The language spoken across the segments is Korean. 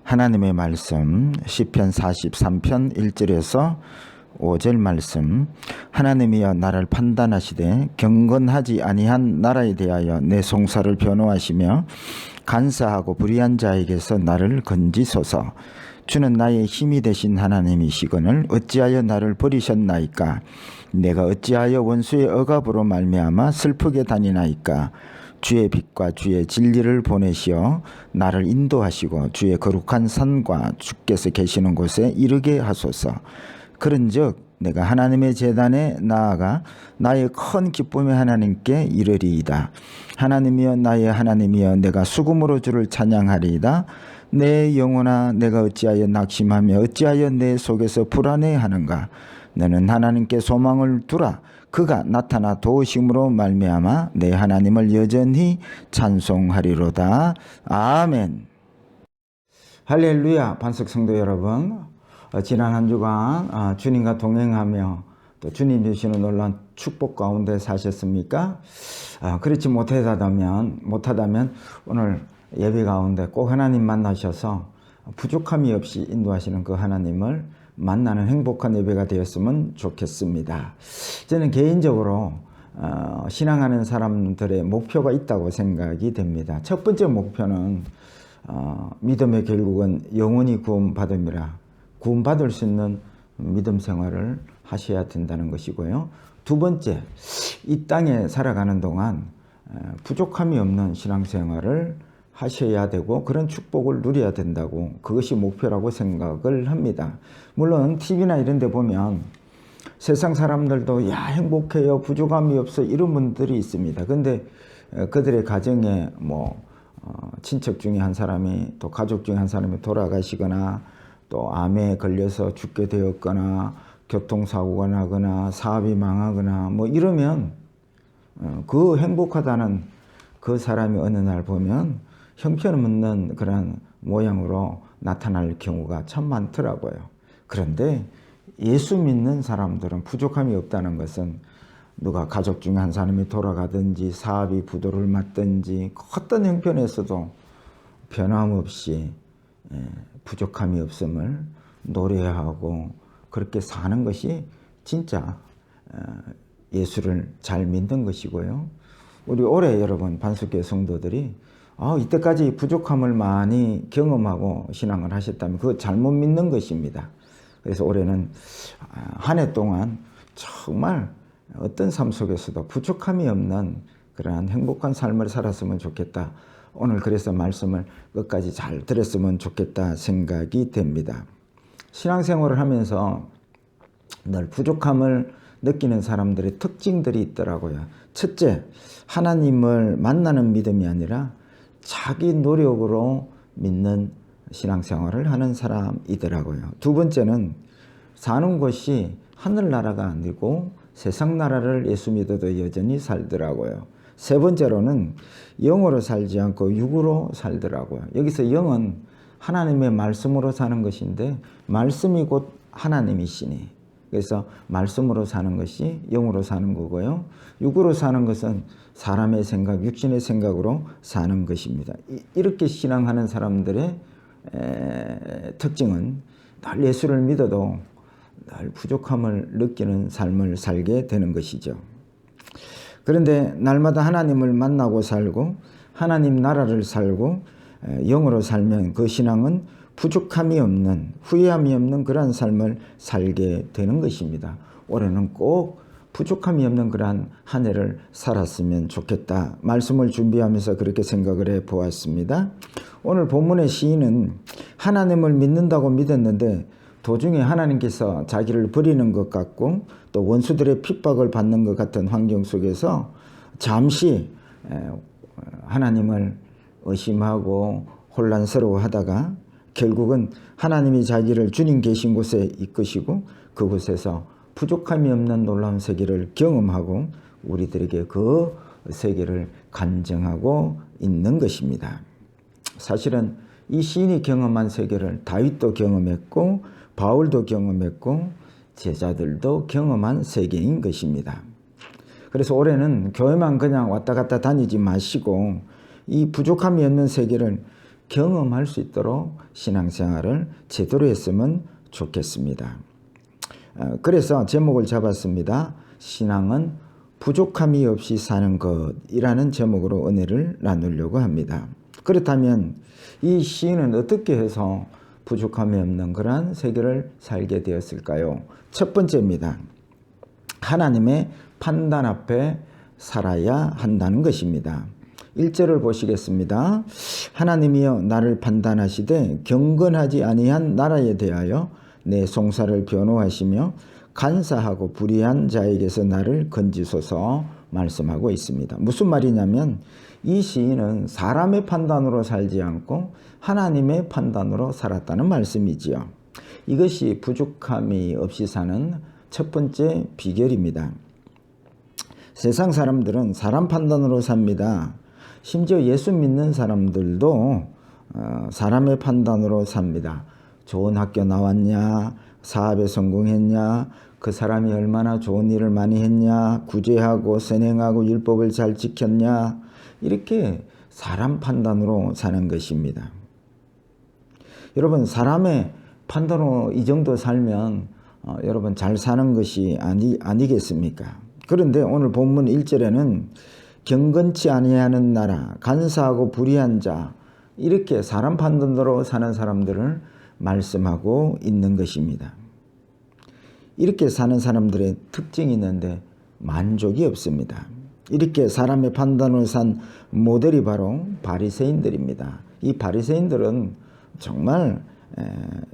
하나님의 말씀 시편 43편 1절에서 5절 말씀. 하나님이여 나를 판단하시되 경건하지 아니한 나라에 대하여 내 송사를 변호하시며 간사하고 불의한 자에게서 나를 건지소서. 주는 나의 힘이 되신 하나님이시거늘 어찌하여 나를 버리셨나이까. 내가 어찌하여 원수의 억압으로 말미암아 슬프게 다니나이까. 주의 빛과 주의 진리를 보내시어 나를 인도하시고 주의 거룩한 산과 주께서 계시는 곳에 이르게 하소서. 그런즉 내가 하나님의 제단에 나아가 나의 큰 기쁨의 하나님께 이르리이다. 하나님이여 나의 하나님이여 내가 수금으로 주를 찬양하리이다. 내 영혼아 내가 어찌하여 낙심하며 어찌하여 내 속에서 불안해하는가. 너는 하나님께 소망을 두라. 그가 나타나 도우심으로 말미암아 내 하나님을 여전히 찬송하리로다. 아멘. 할렐루야. 반석 성도 여러분, 지난 한 주간 주님과 동행하며 또 주님 주시는 놀라운 축복 가운데 사셨습니까? 그렇지 못하다면 오늘 예배 가운데 꼭 하나님 만나셔서 부족함이 없이 인도하시는 그 하나님을 만나는 행복한 예배가 되었으면 좋겠습니다. 저는 개인적으로 신앙하는 사람들의 목표가 있다고 생각이 됩니다. 첫 번째 목표는 믿음의 결국은 영원히 구원받음이라, 구원받을 수 있는 믿음 생활을 하셔야 된다는 것이고요. 두 번째, 이 땅에 살아가는 동안 부족함이 없는 신앙생활을 하셔야 되고 그런 축복을 누려야 된다고, 그것이 목표라고 생각을 합니다. 물론 TV나 이런 데 보면 세상 사람들도 야 행복해요, 부족함이 없어, 이런 분들이 있습니다. 근데 그들의 가정에 친척 중에 한 사람이, 또 가족 중에 한 사람이 돌아가시거나 또 암에 걸려서 죽게 되었거나 교통사고가 나거나 사업이 망하거나 이러면 그 행복하다는 그 사람이 어느 날 보면 형편없는 그런 모양으로 나타날 경우가 참 많더라고요. 그런데 예수 믿는 사람들은 부족함이 없다는 것은 누가 가족 중에 한 사람이 돌아가든지 사업이 부도를 맞든지 어떤 형편에서도 변함없이 부족함이 없음을 노래하고 그렇게 사는 것이 진짜 예수를 잘 믿는 것이고요. 우리 올해 여러분 반석교회 성도들이 이때까지 부족함을 많이 경험하고 신앙을 하셨다면 그거 잘못 믿는 것입니다. 그래서 올해는 한 해 동안 정말 어떤 삶 속에서도 부족함이 없는 그러한 행복한 삶을 살았으면 좋겠다. 오늘 그래서 말씀을 끝까지 잘 들었으면 좋겠다 생각이 됩니다. 신앙생활을 하면서 늘 부족함을 느끼는 사람들의 특징들이 있더라고요. 첫째, 하나님을 만나는 믿음이 아니라 자기 노력으로 믿는 신앙생활을 하는 사람이더라고요. 두 번째는 사는 곳이 하늘나라가 아니고 세상 나라를 예수 믿어도 여전히 살더라고요. 세 번째로는 영으로 살지 않고 육으로 살더라고요. 여기서 영은 하나님의 말씀으로 사는 것인데 말씀이 곧 하나님이시니, 그래서 말씀으로 사는 것이 영으로 사는 거고요. 육으로 사는 것은 사람의 생각, 육신의 생각으로 사는 것입니다. 이렇게 신앙하는 사람들의 특징은 늘 예수를 믿어도 늘 부족함을 느끼는 삶을 살게 되는 것이죠. 그런데 날마다 하나님을 만나고 살고 하나님 나라를 살고 영으로 살면 그 신앙은 부족함이 없는, 후회함이 없는 그러한 삶을 살게 되는 것입니다. 올해는 꼭 부족함이 없는 그러한 한 해를 살았으면 좋겠다. 말씀을 준비하면서 그렇게 생각을 해 보았습니다. 오늘 본문의 시인은 하나님을 믿는다고 믿었는데 도중에 하나님께서 자기를 버리는 것 같고 또 원수들의 핍박을 받는 것 같은 환경 속에서 잠시 하나님을 의심하고 혼란스러워하다가 결국은 하나님이 자기를 주님 계신 곳에 이끄시고 그곳에서 부족함이 없는 놀라운 세계를 경험하고 우리들에게 그 세계를 간증하고 있는 것입니다. 사실은 이 시인이 경험한 세계를 다윗도 경험했고 바울도 경험했고 제자들도 경험한 세계인 것입니다. 그래서 올해는 교회만 그냥 왔다 갔다 다니지 마시고 이 부족함이 없는 세계를 경험할 수 있도록 신앙생활을 제대로 했으면 좋겠습니다. 그래서 제목을 잡았습니다. 신앙은 부족함이 없이 사는 것이라는 제목으로 은혜를 나누려고 합니다. 그렇다면 이 시인은 어떻게 해서 부족함이 없는 그러한 세계를 살게 되었을까요? 첫 번째입니다. 하나님의 판단 앞에 살아야 한다는 것입니다. 1절을 보시겠습니다. 하나님이여 나를 판단하시되 경건하지 아니한 나라에 대하여 내 송사를 변호하시며 간사하고 불의한 자에게서 나를 건지소서 말씀하고 있습니다. 무슨 말이냐면 이 시인은 사람의 판단으로 살지 않고 하나님의 판단으로 살았다는 말씀이지요. 이것이 부족함이 없이 사는 첫 번째 비결입니다. 세상 사람들은 사람 판단으로 삽니다. 심지어 예수 믿는 사람들도 사람의 판단으로 삽니다. 좋은 학교 나왔냐, 사업에 성공했냐, 그 사람이 얼마나 좋은 일을 많이 했냐, 구제하고 선행하고 율법을 잘 지켰냐, 이렇게 사람 판단으로 사는 것입니다. 여러분, 사람의 판단으로 이 정도 살면 여러분 잘 사는 것이 아니겠습니까? 그런데 오늘 본문 1절에는 경건치 아니하는 나라, 간사하고 불의한 자, 이렇게 사람 판단으로 사는 사람들을 말씀하고 있는 것입니다. 이렇게 사는 사람들의 특징이 있는데 만족이 없습니다. 이렇게 사람의 판단으로 산 모델이 바로 바리새인들입니다. 이 바리새인들은 정말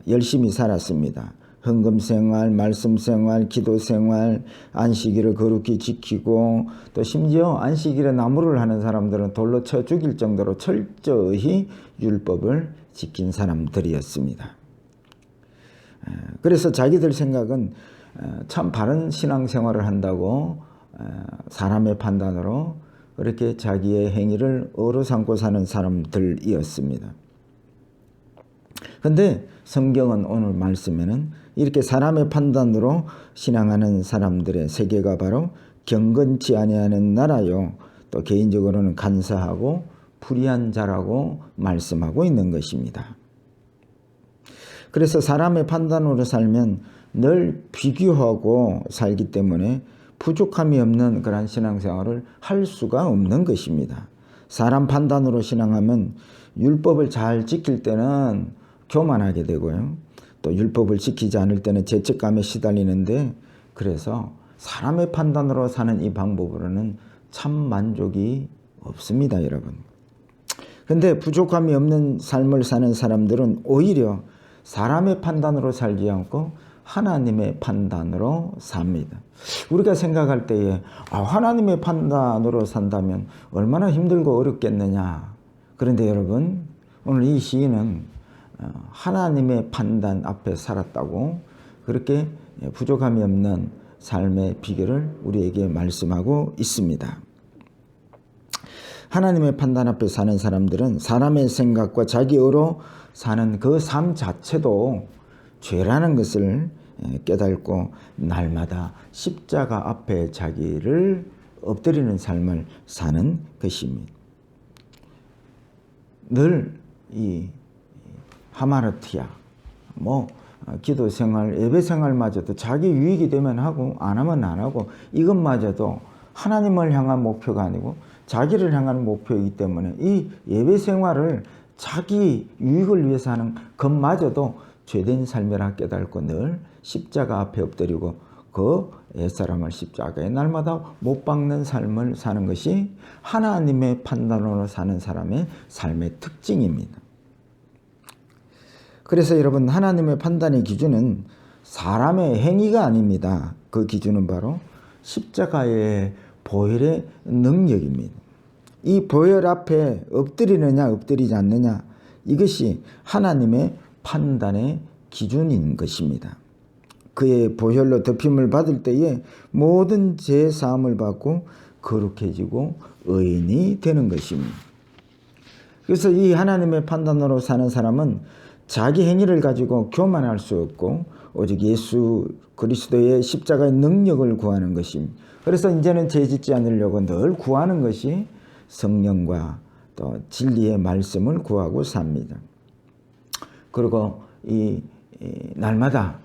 열심히 살았습니다. 헌금생활, 말씀생활, 기도생활, 안식일을 거룩히 지키고 또 심지어 안식일에 나무를 하는 사람들은 돌로 쳐 죽일 정도로 철저히 율법을 지킨 사람들이었습니다. 그래서 자기들 생각은 참 바른 신앙생활을 한다고 사람의 판단으로 그렇게 자기의 행위를 어로 삼고 사는 사람들이었습니다. 그런데 성경은 오늘 말씀에는 이렇게 사람의 판단으로 신앙하는 사람들의 세계가 바로 경건치 아니하는 나라요, 또 개인적으로는 간사하고 불의한 자라고 말씀하고 있는 것입니다. 그래서 사람의 판단으로 살면 늘 비교하고 살기 때문에 부족함이 없는 그런 신앙생활을 할 수가 없는 것입니다. 사람 판단으로 신앙하면 율법을 잘 지킬 때는 교만하게 되고요, 또 율법을 지키지 않을 때는 죄책감에 시달리는데, 그래서 사람의 판단으로 사는 이 방법으로는 참 만족이 없습니다, 여러분. 근데 부족함이 없는 삶을 사는 사람들은 오히려 사람의 판단으로 살지 않고 하나님의 판단으로 삽니다. 우리가 생각할 때에 하나님의 판단으로 산다면 얼마나 힘들고 어렵겠느냐. 그런데 여러분, 오늘 이 시인은 하나님의 판단 앞에 살았다고 그렇게 부족함이 없는 삶의 비결을 우리에게 말씀하고 있습니다. 하나님의 판단 앞에 사는 사람들은 사람의 생각과 자기의로 사는 그 삶 자체도 죄라는 것을 깨닫고 날마다 십자가 앞에 자기를 엎드리는 삶을 사는 것입니다. 늘 이 하마르티아, 기도 생활, 예배 생활마저도 자기 유익이 되면 하고 안 하면 안 하고, 이것마저도 하나님을 향한 목표가 아니고 자기를 향한 목표이기 때문에 이 예배 생활을 자기 유익을 위해서 하는 것마저도 죄된 삶이라 깨닫고 늘 십자가 앞에 엎드리고 그 옛사람을 십자가에 날마다 못 박는 삶을 사는 것이 하나님의 판단으로 사는 사람의 삶의 특징입니다. 그래서 여러분, 하나님의 판단의 기준은 사람의 행위가 아닙니다. 그 기준은 바로 십자가의 보혈의 능력입니다. 이 보혈 앞에 엎드리느냐 엎드리지 않느냐, 이것이 하나님의 판단의 기준인 것입니다. 그의 보혈로 덮임을 받을 때에 모든 죄 사함을 받고 거룩해지고 의인이 되는 것입니다. 그래서 이 하나님의 판단으로 사는 사람은 자기 행위를 가지고 교만할 수 없고 오직 예수 그리스도의 십자가의 능력을 구하는 것입니다. 그래서 이제는 죄 짓지 않으려고 늘 구하는 것이 성령과 또 진리의 말씀을 구하고 삽니다. 그리고 날마다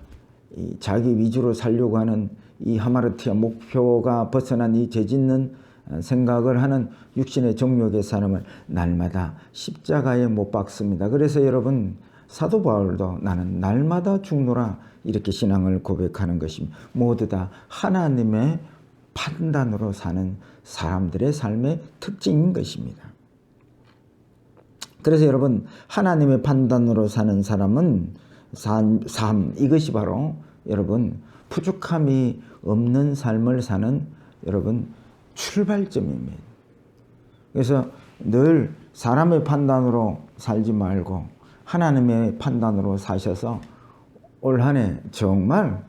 자기 위주로 살려고 하는 이 하마르티아 목표가 벗어난 이 죄짓는 생각을 하는 육신의 정욕의 사람을 날마다 십자가에 못 박습니다. 그래서 여러분, 사도 바울도 나는 날마다 죽노라 이렇게 신앙을 고백하는 것입니다. 모두 다 하나님의 판단으로 사는 사람들의 삶의 특징인 것입니다. 그래서 여러분, 하나님의 판단으로 사는 사람은 삶, 이것이 바로 여러분 부족함이 없는 삶을 사는 여러분 출발점입니다. 그래서 늘 사람의 판단으로 살지 말고 하나님의 판단으로 사셔서 올 한 해 정말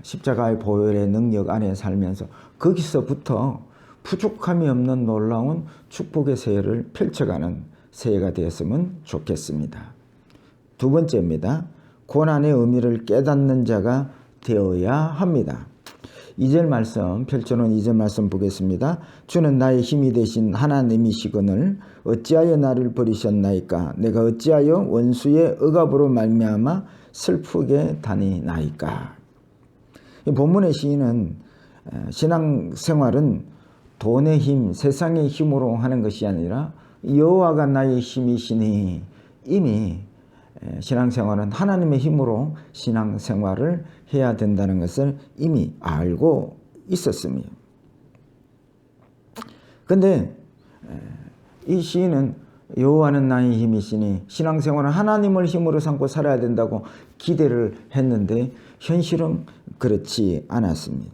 십자가의 보혈의 능력 안에 살면서 거기서부터 부족함이 없는 놀라운 축복의 새해를 펼쳐가는 새해가 되었으면 좋겠습니다. 두 번째입니다. 고난의 의미를 깨닫는 자가 되어야 합니다. 2절 말씀, 펼쳐놓은 2절 말씀 보겠습니다. 주는 나의 힘이 되신 하나님이시거늘 어찌하여 나를 버리셨나이까? 내가 어찌하여 원수의 억압으로 말미암아 슬프게 다니나이까? 이 본문의 시인은 신앙생활은 돈의 힘, 세상의 힘으로 하는 것이 아니라 여호와가 나의 힘이시니, 이미 신앙생활은 하나님의 힘으로 신앙생활을 해야 된다는 것을 이미 알고 있었습니다. 그런데 이 시인은 여호와는 나의 힘이시니 신앙생활은 하나님을 힘으로 삼고 살아야 된다고 기대를 했는데 현실은 그렇지 않았습니다.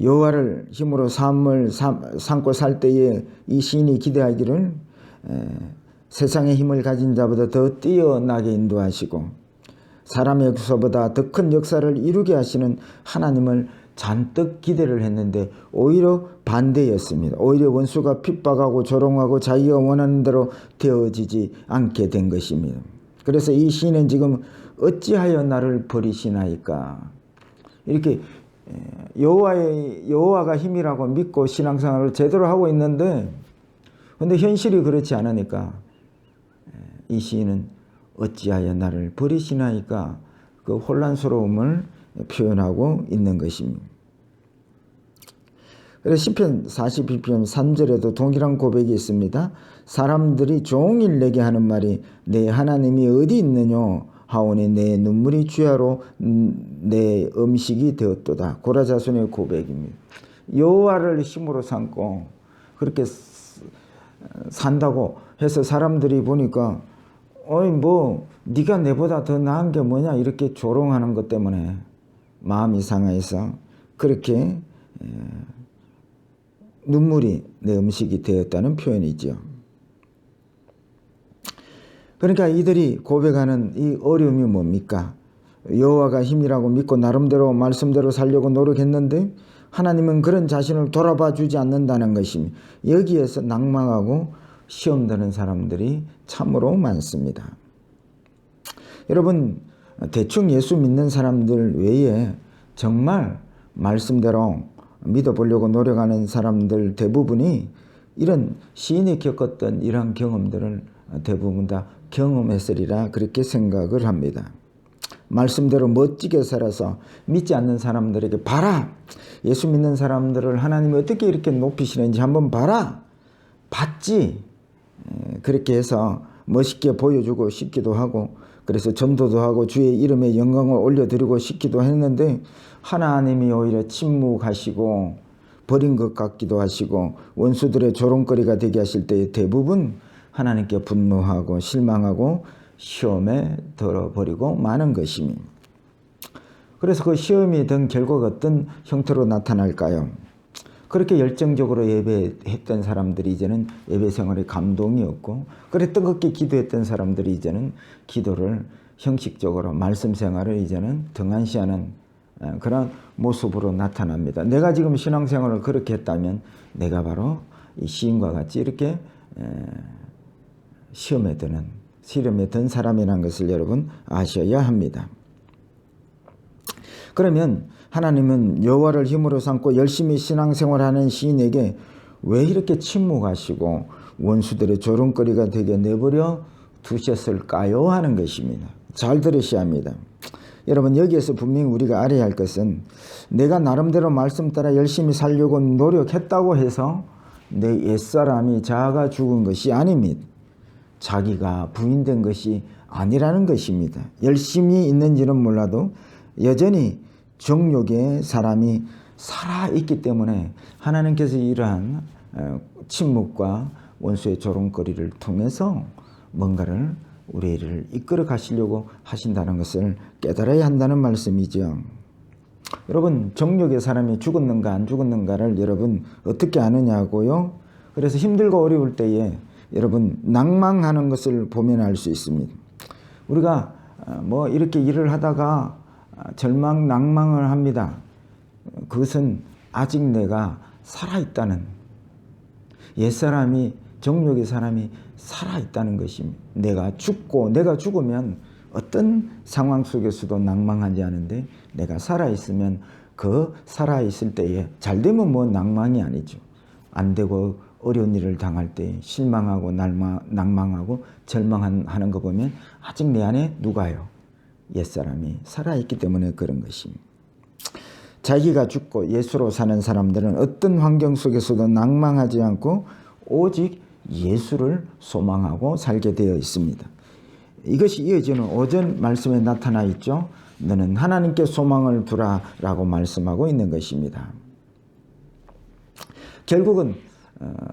여호와를 힘으로 삶을 삼고 살 때에 이 시인이 기대하기를 세상의 힘을 가진 자보다 더 뛰어나게 인도하시고 사람의 구서보다 더 큰 역사를 이루게 하시는 하나님을 잔뜩 기대를 했는데 오히려 반대였습니다. 오히려 원수가 핍박하고 조롱하고 자기가 원하는 대로 되어지지 않게 된 것입니다. 그래서 이 시인은 지금 어찌하여 나를 버리시나이까? 이렇게 여호와가 힘이라고 믿고 신앙생활을 제대로 하고 있는데, 근데 현실이 그렇지 않으니까 이 시인은 어찌하여 나를 버리시나이까? 그 혼란스러움을 표현하고 있는 것입니다. 그래서 시편 42편 3절에도 동일한 고백이 있습니다. 사람들이 종일 내게 하는 말이 내 하나님이 어디 있느냐 하오니 내 눈물이 주야로 내 음식이 되었도다. 고라자손의 고백입니다. 여호와를 힘으로 삼고 그렇게 산다고 해서 사람들이 보니까 어이 뭐 네가 내보다 더 나은 게 뭐냐 이렇게 조롱하는 것 때문에 마음이 상해서 그렇게 눈물이 내 음식이 되었다는 표현이죠. 그러니까 이들이 고백하는 이 어려움이 뭡니까? 여호와가 힘이라고 믿고 나름대로 말씀대로 살려고 노력했는데 하나님은 그런 자신을 돌아봐 주지 않는다는 것입니다. 여기에서 낭망하고 시험 드는 사람들이 참으로 많습니다. 여러분, 대충 예수 믿는 사람들 외에 정말 말씀대로 믿어보려고 노력하는 사람들 대부분이 이런 시인이 겪었던 이런 경험들을 대부분 다 경험했으리라 그렇게 생각을 합니다. 말씀대로 멋지게 살아서 믿지 않는 사람들에게 봐라! 예수 믿는 사람들을 하나님이 어떻게 이렇게 높이시는지 한번 봐라! 봤지? 그렇게 해서 멋있게 보여주고 싶기도 하고 그래서 전도도 하고 주의 이름에 영광을 올려드리고 싶기도 했는데 하나님이 오히려 침묵하시고 버린 것 같기도 하시고 원수들의 조롱거리가 되게 하실 때 대부분 하나님께 분노하고 실망하고 시험에 들어버리고 마는 것입니다. 그래서 그 시험이 든 결과가 어떤 형태로 나타날까요? 그렇게 열정적으로 예배했던 사람들이 이제는 예배 생활에 감동이 없고 그래 뜨겁게 기도했던 사람들이 이제는 기도를 형식적으로 말씀 생활을 이제는 등한시하는 그런 모습으로 나타납니다. 내가 지금 신앙생활을 그렇게 했다면 내가 바로 이 시인과 같이 이렇게 시험에 든 사람이라는 것을 여러분 아셔야 합니다. 그러면 하나님은 여호와를 힘으로 삼고 열심히 신앙생활하는 시인에게 왜 이렇게 침묵하시고 원수들의 조롱거리가 되게 내버려 두셨을까요? 하는 것입니다. 잘 들으셔야 합니다. 여러분, 여기에서 분명히 우리가 알아야 할 것은 내가 나름대로 말씀 따라 열심히 살려고 노력했다고 해서 내 옛사람이 자아가 죽은 것이 아닙니다. 자기가 부인된 것이 아니라는 것입니다. 열심히 있는지는 몰라도 여전히 정욕의 사람이 살아있기 때문에 하나님께서 이러한 침묵과 원수의 조롱거리를 통해서 뭔가를 우리를 이끌어 가시려고 하신다는 것을 깨달아야 한다는 말씀이죠. 여러분, 정욕의 사람이 죽었는가 안 죽었는가를 여러분 어떻게 아느냐고요? 그래서 힘들고 어려울 때에 여러분 낭망하는 것을 보면 알 수 있습니다. 우리가 뭐 이렇게 일을 하다가 절망, 낭망을 합니다. 그것은 아직 내가 살아있다는, 옛사람이, 정욕의 사람이 살아있다는 것입니다. 내가 죽으면 어떤 상황 속에서도 낭망하지 않은데 내가 살아있으면 그 살아있을 때에 잘되면 뭐 낭망이 아니죠. 안 되고 어려운 일을 당할 때 실망하고 낭망하고 절망하는 거 보면 아직 내 안에 누가요? 옛사람이 살아있기 때문에 그런 것입니다. 자기가 죽고 예수로 사는 사람들은 어떤 환경 속에서도 낭망하지 않고 오직 예수를 소망하고 살게 되어 있습니다. 이것이 이어지는 오전 말씀에 나타나 있죠. 너는 하나님께 소망을 두라 라고 말씀하고 있는 것입니다. 결국은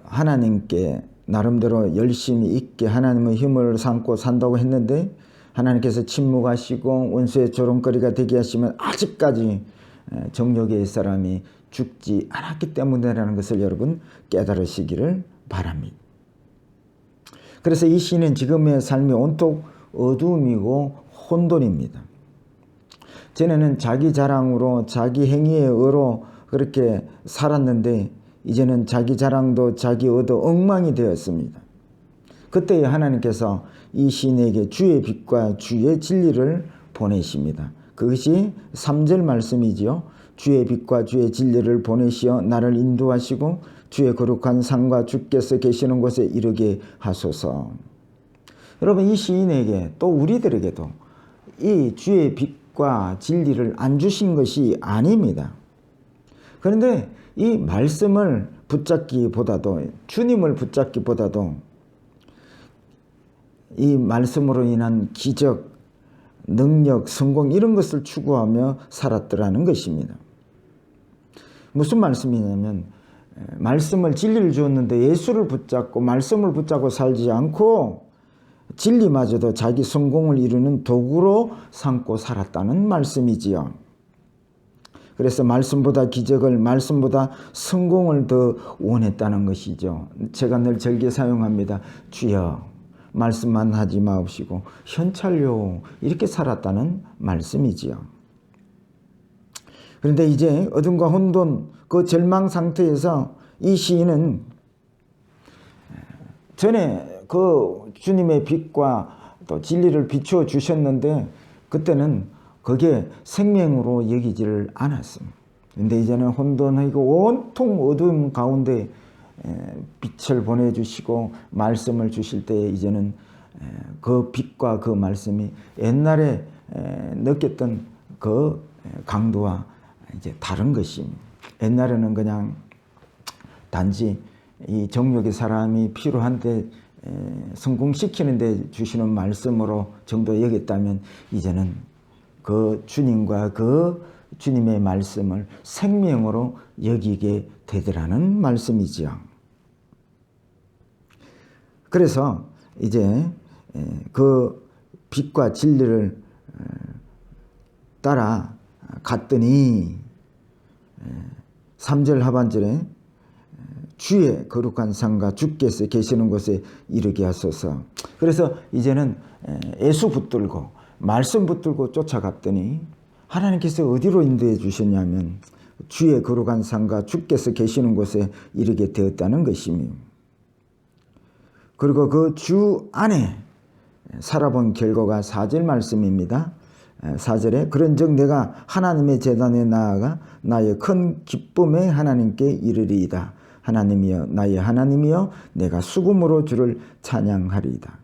하나님께 나름대로 열심히 있게 하나님의 힘을 삼고 산다고 했는데 하나님께서 침묵하시고 원수의 조롱거리가 되게 하시면 아직까지 정욕의 사람이 죽지 않았기 때문이라는 것을 여러분 깨달으시기를 바랍니다. 그래서 이 시인은 지금의 삶이 온통 어둠이고 혼돈입니다. 전에는 자기 자랑으로 자기 행위의 의로 그렇게 살았는데 이제는 자기 자랑도 자기 의도 엉망이 되었습니다. 그때 하나님께서 이 시인에게 주의 빛과 주의 진리를 보내십니다. 그것이 3절 말씀이지요. 주의 빛과 주의 진리를 보내시어 나를 인도하시고 주의 거룩한 상과 주께서 계시는 곳에 이르게 하소서. 여러분, 이 시인에게 또 우리들에게도 이 주의 빛과 진리를 안 주신 것이 아닙니다. 그런데 이 말씀을 붙잡기보다도, 주님을 붙잡기보다도 이 말씀으로 인한 기적, 능력, 성공 이런 것을 추구하며 살았더라는 것입니다. 무슨 말씀이냐면 말씀을, 진리를 주었는데 예수를 붙잡고 말씀을 붙잡고 살지 않고 진리마저도 자기 성공을 이루는 도구로 삼고 살았다는 말씀이지요. 그래서 말씀보다 기적을, 말씀보다 성공을 더 원했다는 것이죠. 제가 늘 절개 사용합니다. 주여 말씀만 하지 마옵시고 현찰요, 이렇게 살았다는 말씀이지요. 그런데 이제 어둠과 혼돈, 그 절망 상태에서 이 시인은 전에 그 주님의 빛과 또 진리를 비추어 주셨는데 그때는 그게 생명으로 여기지를 않았습니다. 그런데 이제는 혼돈하고 온통 어두움 가운데 빛을 보내주시고 말씀을 주실 때 이제는 그 빛과 그 말씀이 옛날에 느꼈던 그 강도와 이제 다른 것입니다. 옛날에는 그냥 단지 이 정욕의 사람이 필요한데 성공시키는 데 주시는 말씀으로 정도 여겼다면 이제는 그 주님과 그 주님의 말씀을 생명으로 여기게 되더라는 말씀이지요. 그래서 이제 그 빛과 진리를 따라 갔더니 3절 하반절에 주의 거룩한 상과 주께서 계시는 곳에 이르게 하소서. 그래서 이제는 예수 붙들고 말씀 붙들고 쫓아갔더니 하나님께서 어디로 인도해 주셨냐면 주의 거룩한 상과 주께서 계시는 곳에 이르게 되었다는 것입니다. 그리고 그 주 안에 살아본 결과가 4절 말씀입니다. 4절에 그런즉 내가 하나님의 제단에 나아가 나의 큰 기쁨에 하나님께 이르리이다 하나님이여 나의 하나님이여 내가 수금으로 주를 찬양하리이다.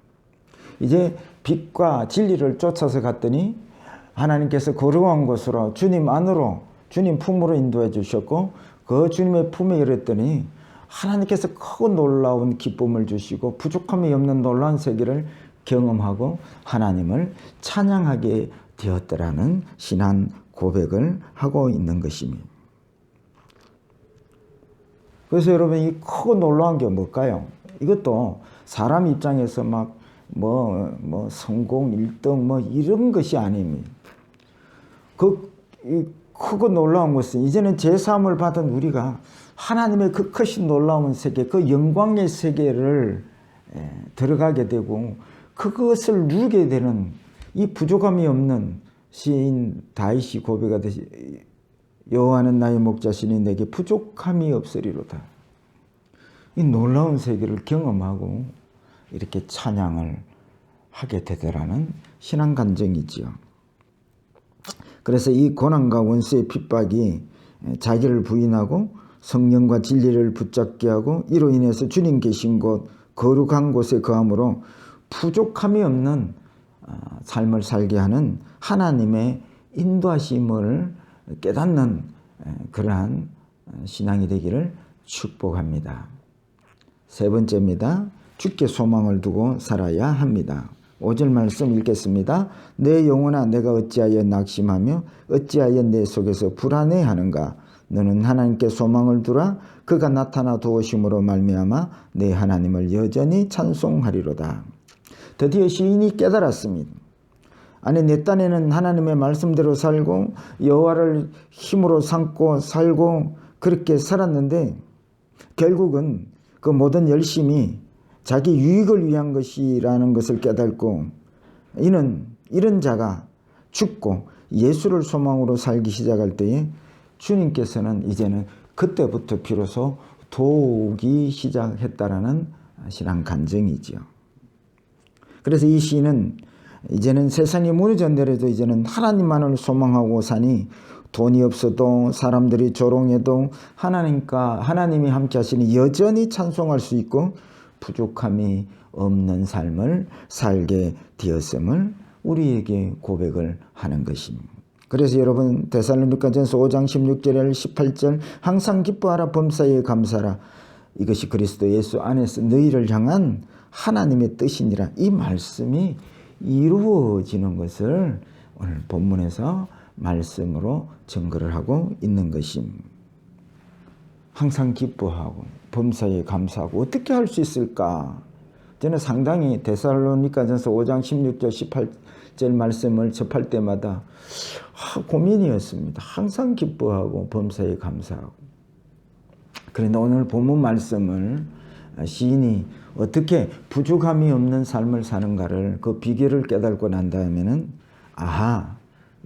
이제 빛과 진리를 쫓아서 갔더니 하나님께서 거룩한 곳으로 주님 안으로 주님 품으로 인도해 주셨고 그 주님의 품에 이르렀더니 하나님께서 크고 놀라운 기쁨을 주시고 부족함이 없는 놀라운 세계를 경험하고 하나님을 찬양하게 되었더라는 신앙 고백을 하고 있는 것입니다. 그래서 여러분 이 크고 놀라운 게 뭘까요? 이것도 사람 입장에서 막 성공 1등 이런 것이 아닙니다. 이 크고 놀라운 것은 이제는 제3을 받은 우리가 하나님의 그 크신 놀라운 세계, 그 영광의 세계를 들어가게 되고 그것을 누리게 되는 이 부족함이 없는 시인 다윗이 고백하듯이 여호와는 나의 목자시니 내게 부족함이 없으리로다. 이 놀라운 세계를 경험하고 이렇게 찬양을 하게 되더라는 신앙 간증이지요. 그래서 이 고난과 원수의 핍박이 자기를 부인하고 성령과 진리를 붙잡게 하고 이로 인해서 주님 계신 곳 거룩한 곳에 거함으로 부족함이 없는 삶을 살게 하는 하나님의 인도하심을 깨닫는 그러한 신앙이 되기를 축복합니다. 세 번째입니다. 주께 소망을 두고 살아야 합니다. 5절 말씀 읽겠습니다. 내 영혼아 내가 어찌하여 낙심하며 어찌하여 내 속에서 불안해하는가. 너는 하나님께 소망을 두라. 그가 나타나 도우심으로 말미암아 내 하나님을 여전히 찬송하리로다. 드디어 시인이 깨달았습니다. 아니 내 딴에는 하나님의 말씀대로 살고 여호와를 힘으로 삼고 살고 그렇게 살았는데 결국은 그 모든 열심이 자기 유익을 위한 것이라는 것을 깨닫고 이런 자가 죽고 예수를 소망으로 살기 시작할 때에 주님께서는 이제는 그때부터 비로소 도우기 시작했다라는 신앙 간증이지요. 그래서 이 시인은 이제는 세상이 무너져 내려도 이제는 하나님만을 소망하고 사니 돈이 없어도 사람들이 조롱해도 하나님이 함께 하시니 여전히 찬송할 수 있고 부족함이 없는 삶을 살게 되었음을 우리에게 고백을 하는 것입니다. 그래서 여러분 데살로니가전서 5장 16절 18절 항상 기뻐하라 범사에 감사하라 이것이 그리스도 예수 안에서 너희를 향한 하나님의 뜻이니라. 이 말씀이 이루어지는 것을 오늘 본문에서 말씀으로 증거를 하고 있는 것입니다. 항상 기뻐하고 범사에 감사하고 어떻게 할 수 있을까? 저는 상당히 데살로니가전서 5장 16절 18절 말씀을 접할 때마다 고민이었습니다. 항상 기뻐하고 범사에 감사하고. 그런데 오늘 본문 말씀을 시인이 어떻게 부족함이 없는 삶을 사는가를 그 비결을 깨닫고 난 다음에는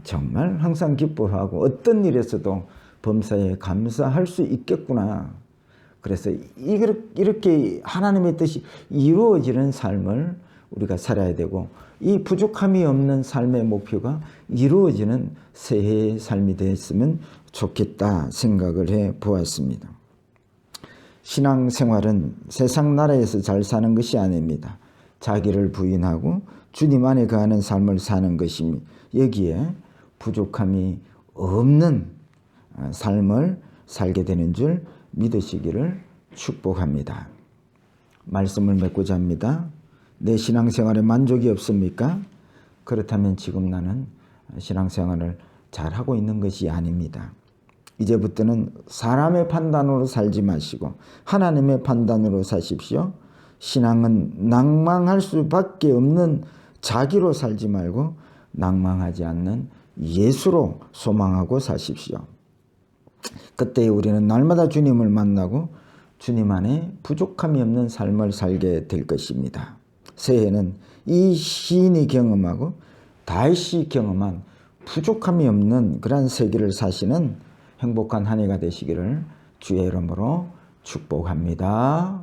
정말 항상 기뻐하고 어떤 일에서도 범사에 감사할 수 있겠구나. 그래서 이렇게 하나님의 뜻이 이루어지는 삶을 우리가 살아야 되고 이 부족함이 없는 삶의 목표가 이루어지는 새해의 삶이 되었으면 좋겠다 생각을 해 보았습니다. 신앙생활은 세상 나라에서 잘 사는 것이 아닙니다. 자기를 부인하고 주님 안에 거하는 삶을 사는 것입니다. 여기에 부족함이 없는 삶을 살게 되는 줄 믿으시기를 축복합니다. 말씀을 맺고자 합니다. 내 신앙생활에 만족이 없습니까? 그렇다면 지금 나는 신앙생활을 잘하고 있는 것이 아닙니다. 이제부터는 사람의 판단으로 살지 마시고 하나님의 판단으로 사십시오. 신앙은 낭망할 수밖에 없는 자기로 살지 말고 낭망하지 않는 예수로 소망하고 사십시오. 그때 우리는 날마다 주님을 만나고 주님 안에 부족함이 없는 삶을 살게 될 것입니다. 새해는 이 시인이 경험하고 다윗이 경험한 부족함이 없는 그런 세계를 사시는 행복한 한 해가 되시기를 주의 이름으로 축복합니다.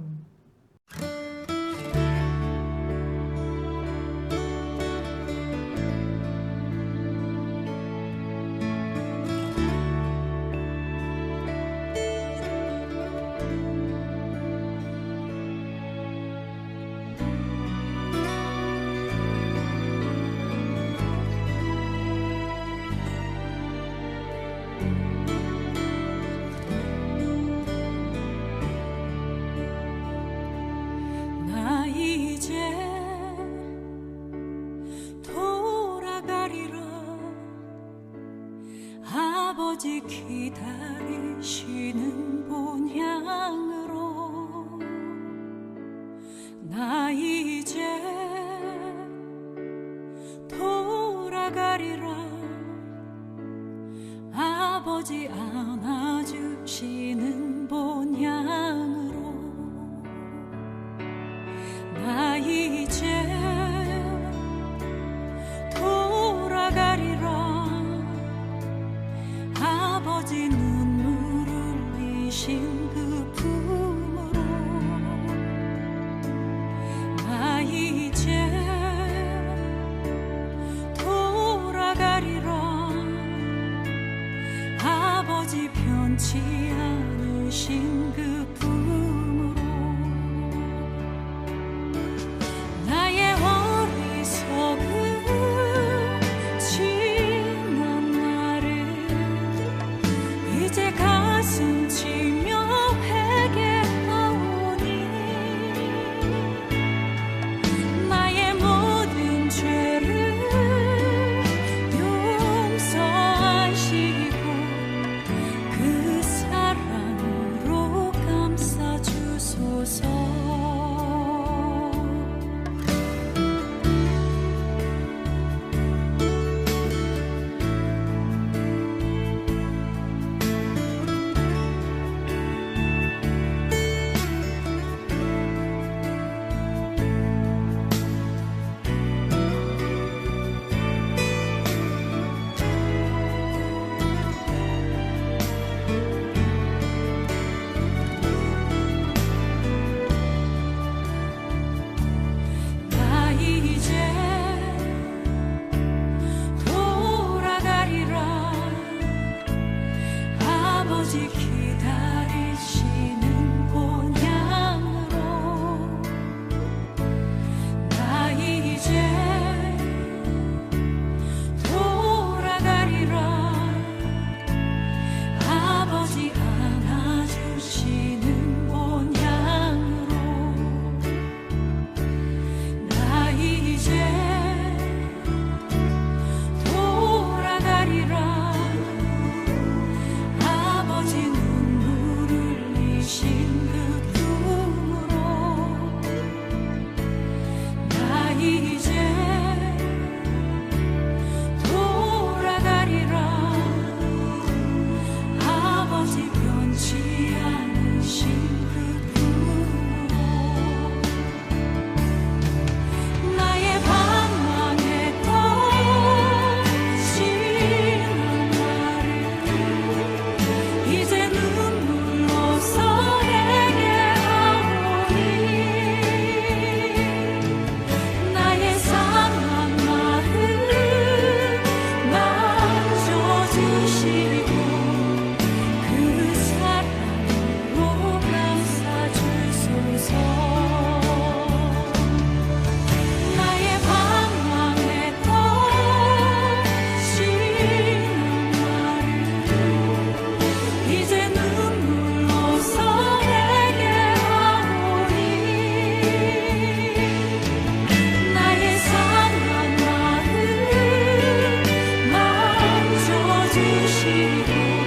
나 이제 돌아가리라. 아버지 기다리시는 본향으로. 나 이제 돌아가리라. 아버지 안아주시는 본향으로. 나 이제 돌아가리라. 아버지 눈물 흘리신 그 품으로. 나 이제 돌아가리라. 아버지 변치 않으신 그 품으로. 나의 어리석음 지난 날을 이제 가슴 치며 회개하오니. 나의 모든 죄를 용서하시고 그 사랑으로 감싸주소서. 나 이제 돌아가리라. 아버지 기다리시는 본향으로. 나 이제 돌아가리라. 아버지 안아주시는 본향으로. 나 이제 돌아가리라. 아버지 눈물 흘리신 그 품으로. 나 이제 돌아가리라. 아버지 변치 않으신 그 품으로. 나의 방황했던 지난 날을 이제 눈물로써 회개하오니. 나의 상한 마음 만져주시고 그 사랑으로 감싸주소서. 나의 방황했던 지난 날을 이제 눈물로써 회개하오니. 나의 상한 마음 만져주시고